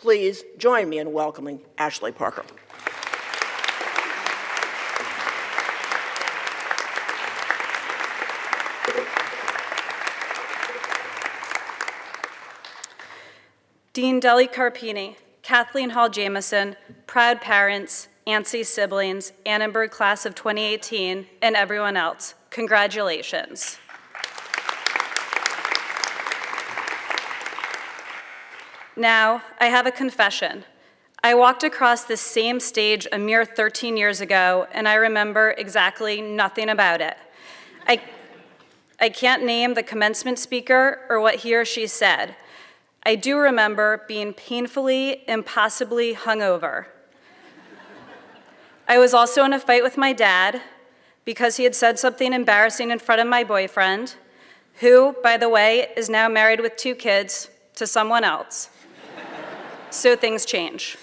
Please join me in welcoming Ashley Parker. Dean Deli Carpini, Kathleen Hall Jamieson, proud parents, ANSI siblings, Annenberg class of 2018, and everyone else, congratulations. Now, I have a confession. I walked across this same stage a mere 13 years ago, and I remember exactly nothing about it. I can't name the commencement speaker or what he or she said. I do remember being painfully, impossibly hungover. I was also in a fight with my dad because he had said something embarrassing in front of my boyfriend, who, by the way, is now married with 2 kids to someone else. So things change.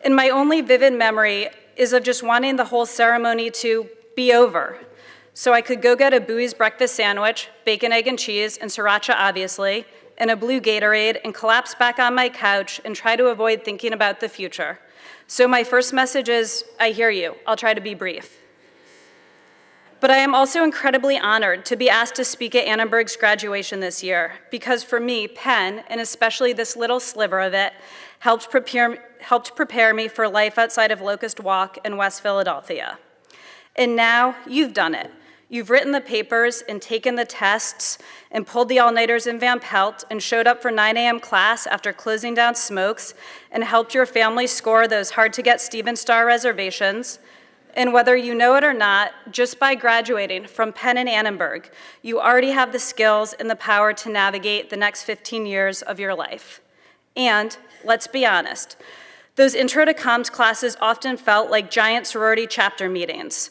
And my only vivid memory is of just wanting the whole ceremony to be over, so I could go get a Bowie's breakfast sandwich, bacon, egg, and cheese, and sriracha, obviously, and a blue Gatorade, and collapse back on my couch and try to avoid thinking about the future. So my first message is, I hear you. I'll try to be brief. But I am also incredibly honored to be asked to speak at Annenberg's graduation this year, because for me, Penn, and especially this little sliver of it, helped prepare me for life outside of Locust Walk in West Philadelphia. And now, you've done it. You've written the papers and taken the tests and pulled the all-nighters in Van Pelt and showed up for 9 a.m. class after closing down Smokes and helped your family score those hard-to-get Stephen Star reservations. And whether you know it or not, just by graduating from Penn and Annenberg, you already have the skills and the power to navigate the next 15 years of your life. And let's be honest, those intro to comms classes often felt like giant sorority chapter meetings.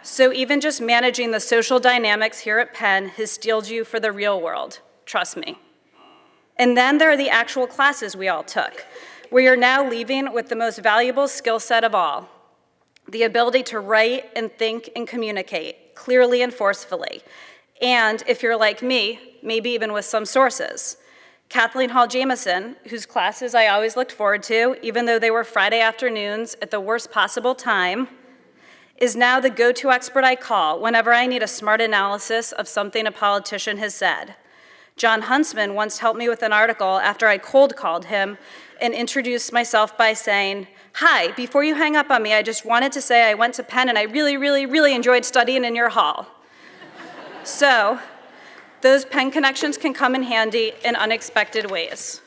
So even just managing the social dynamics here at Penn has steeled you for the real world, trust me. And then there are the actual classes we all took, where you're now leaving with the most valuable skill set of all, the ability to write and think and communicate clearly and forcefully. And if you're like me, maybe even with some sources. Kathleen Hall Jamieson, whose classes I always looked forward to, even though they were Friday afternoons at the worst possible time, is now the go-to expert I call whenever I need a smart analysis of something a politician has said. John Huntsman once helped me with an article after I cold called him and introduced myself by saying, "Hi, before you hang up on me, I just wanted to say I went to Penn and I really, really, really enjoyed studying in your hall." So, those Penn connections can come in handy in unexpected ways.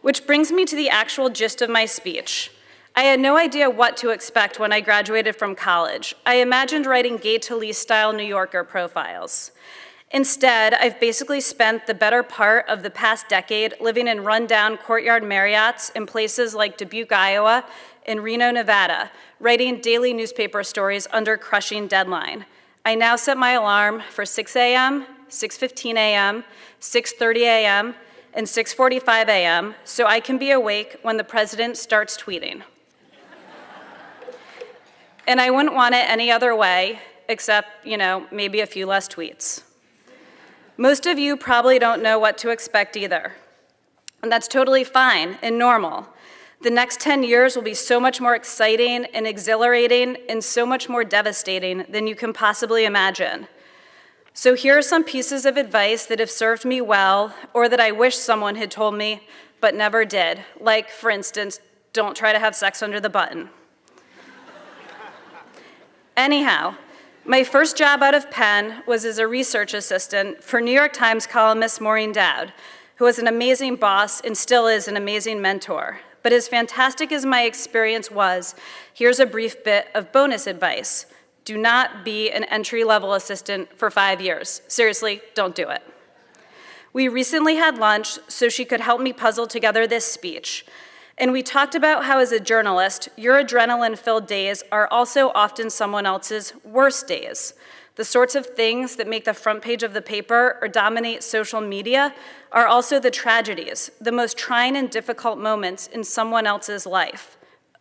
Which brings me to the actual gist of my speech. I had no idea what to expect when I graduated from college. I imagined writing Gay Talese style New Yorker profiles. Instead, I've basically spent the better part of the past decade living in rundown courtyard Marriotts in places like Dubuque, Iowa, and Reno, Nevada, writing daily newspaper stories under crushing deadline. I now set my alarm for 6 a.m., 6:15 a.m., 6:30 a.m., and 6:45 a.m. so I can be awake when the president starts tweeting. And I wouldn't want it any other way, except, maybe a few less tweets. Most of you probably don't know what to expect either. And that's totally fine and normal. The next 10 years will be so much more exciting and exhilarating and so much more devastating than you can possibly imagine. So here are some pieces of advice that have served me well or that I wish someone had told me but never did. Like, for instance, don't try to have sex under the button. Anyhow, my first job out of Penn was as a research assistant for New York Times columnist Maureen Dowd, who was an amazing boss and still is an amazing mentor. But as fantastic as my experience was, here's a brief bit of bonus advice. Do not be an entry-level assistant for 5 years. Seriously, don't do it. We recently had lunch so she could help me puzzle together this speech. And we talked about how, as a journalist, your adrenaline-filled days are also often someone else's worst days. The sorts of things that make the front page of the paper or dominate social media are also the tragedies, the most trying and difficult moments in someone else's life.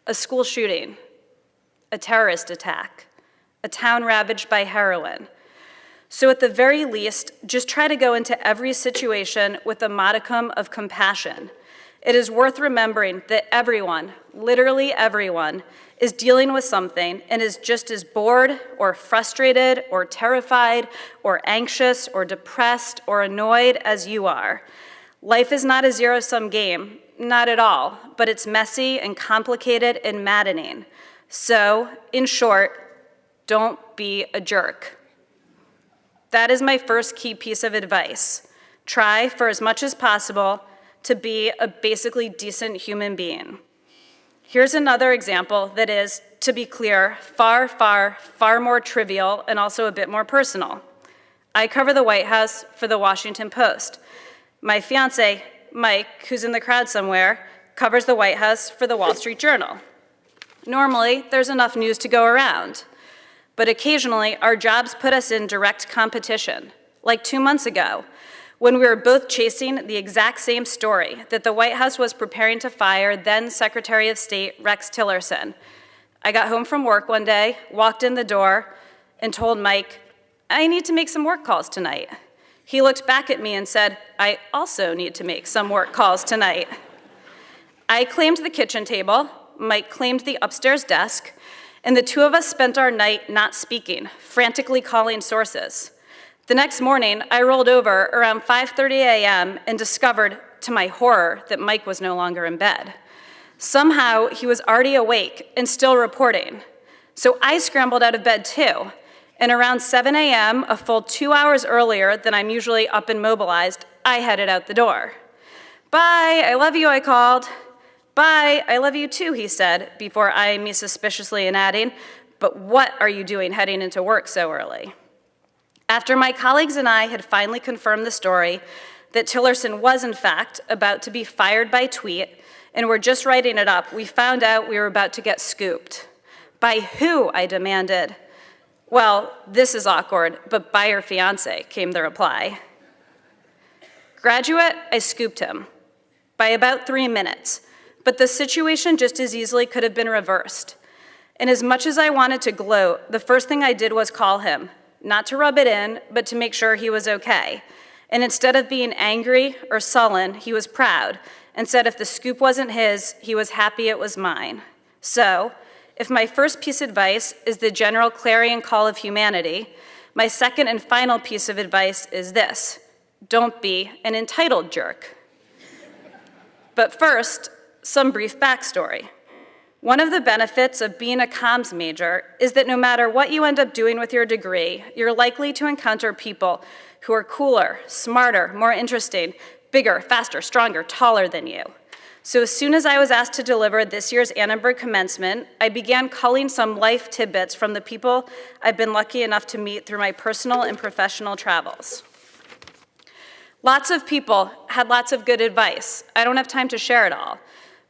A school shooting, a terrorist attack, a town ravaged by heroin. So at the very least, just try to go into every situation with a modicum of compassion. It is worth remembering that everyone, literally everyone, is dealing with something and is just as bored or frustrated or terrified or anxious or depressed or annoyed as you are. Life is not a zero-sum game, not at all, but it's messy and complicated and maddening. So, in short, don't be a jerk. That is my first key piece of advice. Try, for as much as possible, to be a basically decent human being. Here's another example that is, to be clear, far, far, far more trivial and also a bit more personal. I cover the White House for the Washington Post. My fiance, Mike, who's in the crowd somewhere, covers the White House for the Wall Street Journal. Normally, there's enough news to go around. But occasionally, our jobs put us in direct competition. Like 2 months ago, when we were both chasing the exact same story that the White House was preparing to fire then Secretary of State Rex Tillerson. I got home from work one day, walked in the door, and told Mike, I need to make some work calls tonight. He looked back at me and said, I also need to make some work calls tonight. I claimed the kitchen table, Mike claimed the upstairs desk, and the two of us spent our night not speaking, frantically calling sources. The next morning, I rolled over around 5:30 a.m. and discovered, to my horror, that Mike was no longer in bed. Somehow, he was already awake and still reporting. So I scrambled out of bed too, and around 7 a.m., a full 2 hours earlier than I'm usually up and mobilized, I headed out the door. Bye, I love you, I called. Bye, I love you too, he said, before eyeing me suspiciously and adding, but what are you doing heading into work so early? After my colleagues and I had finally confirmed the story that Tillerson was, in fact, about to be fired by tweet, and were just writing it up, we found out we were about to get scooped. By who? I demanded. Well, this is awkward, but by your fiance, came the reply. Graduate, I scooped him. By about 3 minutes, but the situation just as easily could have been reversed. And as much as I wanted to gloat, the first thing I did was call him, not to rub it in, but to make sure he was okay. And instead of being angry or sullen, he was proud and said if the scoop wasn't his, he was happy it was mine. So, if my first piece of advice is the general clarion call of humanity, my second and final piece of advice is this: don't be an entitled jerk. But first, some brief backstory. One of the benefits of being a comms major is that no matter what you end up doing with your degree, you're likely to encounter people who are cooler, smarter, more interesting, bigger, faster, stronger, taller than you. So as soon as I was asked to deliver this year's Annenberg commencement, I began culling some life tidbits from the people I've been lucky enough to meet through my personal and professional travels. Lots of people had lots of good advice. I don't have time to share it all.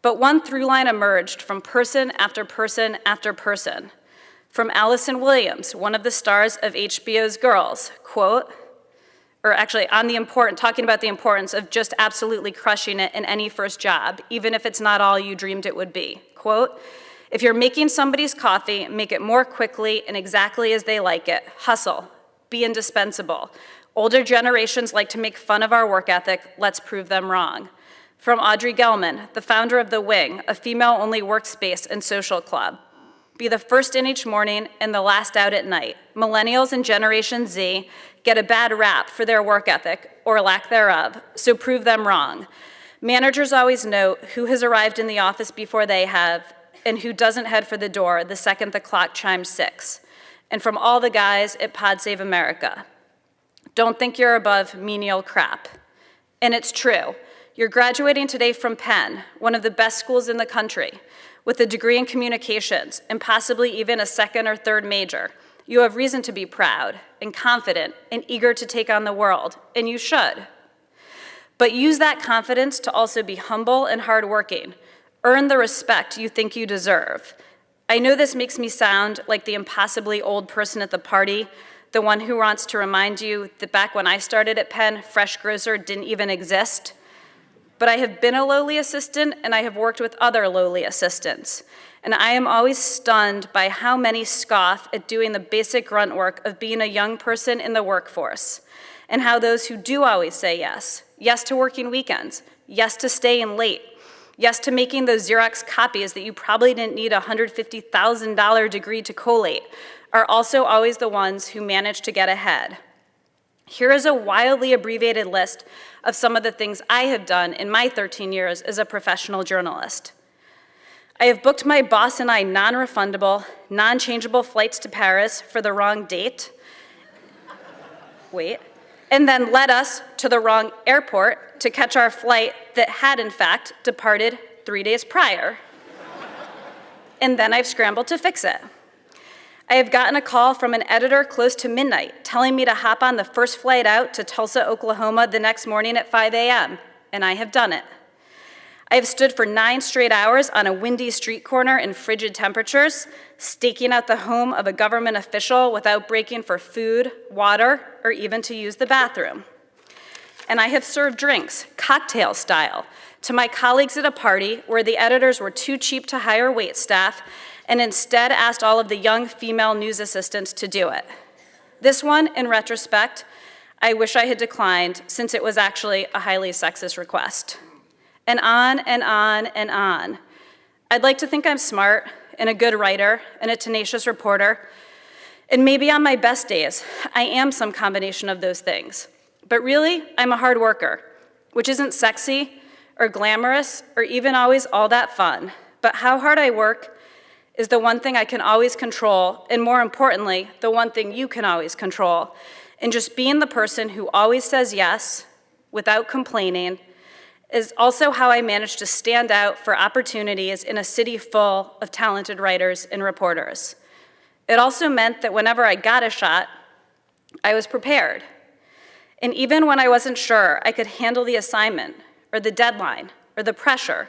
But one through line emerged from person after person after person. From Allison Williams, one of the stars of HBO's Girls, quote, or actually talking about the importance of just absolutely crushing it in any first job, even if it's not all you dreamed it would be. Quote, if you're making somebody's coffee, make it more quickly and exactly as they like it. Hustle, be indispensable. Older generations like to make fun of our work ethic, let's prove them wrong. From Audrey Gelman, the founder of The Wing, a female-only workspace and social club. Be the first in each morning and the last out at night. Millennials and Generation Z get a bad rap for their work ethic, or lack thereof, so prove them wrong. Managers always note who has arrived in the office before they have and who doesn't head for the door the second the clock chimes 6. And from all the guys at Pod Save America, don't think you're above menial crap. And it's true. You're graduating today from Penn, one of the best schools in the country, with a degree in communications and possibly even a second or third major. You have reason to be proud and confident and eager to take on the world, and you should. But use that confidence to also be humble and hardworking. Earn the respect you think you deserve. I know this makes me sound like the impossibly old person at the party, the one who wants to remind you that back when I started at Penn, fresh grocer didn't even exist. But I have been a lowly assistant, and I have worked with other lowly assistants. And I am always stunned by how many scoff at doing the basic grunt work of being a young person in the workforce, and how those who do always say yes, yes to working weekends, yes to staying late, Yes to making those Xerox copies that you probably didn't need a $150,000 degree to collate, are also always the ones who manage to get ahead. Here is a wildly abbreviated list of some of the things I have done in my 13 years as a professional journalist. I have booked my boss and I non-refundable, non-changeable flights to Paris for the wrong date. And then led us to the wrong airport to catch our flight that had, in fact, departed 3 days prior. And then I've scrambled to fix it. I have gotten a call from an editor close to midnight telling me to hop on the first flight out to Tulsa, Oklahoma the next morning at 5 a.m., and I have done it. I have stood for 9 straight hours on a windy street corner in frigid temperatures, staking out the home of a government official without breaking for food, water, or even to use the bathroom. And I have served drinks, cocktail style, to my colleagues at a party where the editors were too cheap to hire wait staff and instead asked all of the young female news assistants to do it. This one, in retrospect, I wish I had declined since it was actually a highly sexist request. And on and on and on. I'd like to think I'm smart and a good writer and a tenacious reporter. And maybe on my best days, I am some combination of those things. But really, I'm a hard worker, which isn't sexy or glamorous or even always all that fun. But how hard I work is the one thing I can always control, and more importantly, the one thing you can always control. And just being the person who always says yes without complaining is also how I managed to stand out for opportunities in a city full of talented writers and reporters. It also meant that whenever I got a shot, I was prepared. And even when I wasn't sure I could handle the assignment or the deadline or the pressure,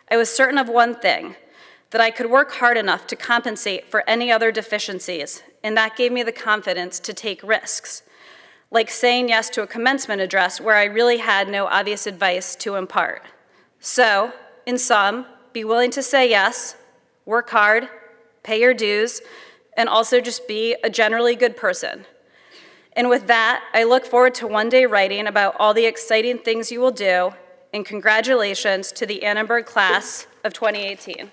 I was certain of one thing, that I could work hard enough to compensate for any other deficiencies, and that gave me the confidence to take risks, like saying yes to a commencement address where I really had no obvious advice to impart. So, in sum, be willing to say yes, work hard, pay your dues, and also just be a generally good person. And with that, I look forward to one day writing about all the exciting things you will do, and congratulations to the Annenberg class of 2018.